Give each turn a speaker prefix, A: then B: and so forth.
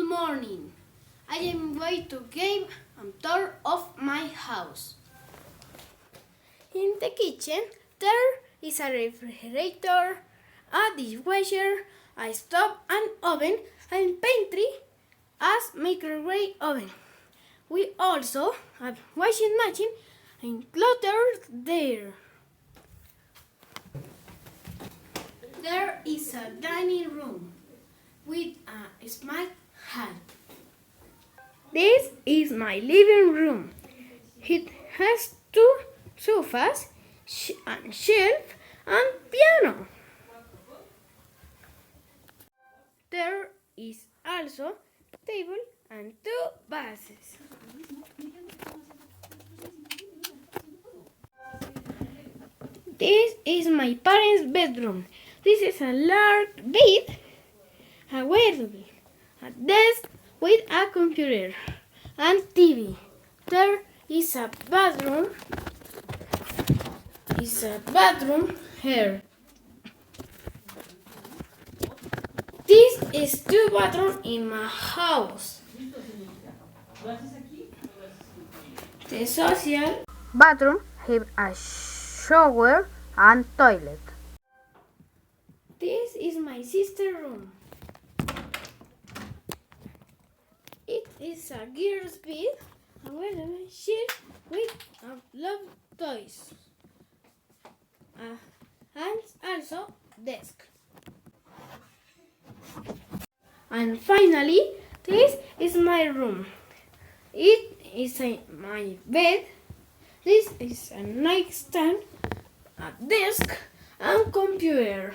A: morning. I am going to give a tour of my house. In the kitchen, there is a refrigerator, a dishwasher, a stove, an oven, and pantry as microwave oven. We also have washing machine and clothes there. There is a dining room with a smart hall. This is my living room. It has two sofas, a shelf, and piano. There is also table and two vases. This is my parents' bedroom. This is a large bed, a wardrobe, a desk with a computer and TV. There is a bathroom. Here. This is two bathrooms in my house. The social bathroom have a shower and toilet. This is my sister's room. It is a girl's bed, a wardrobe shelf with a lot of toys, and also desk. And finally, this is my room. It is my bed. This is a nightstand, a desk, and computer.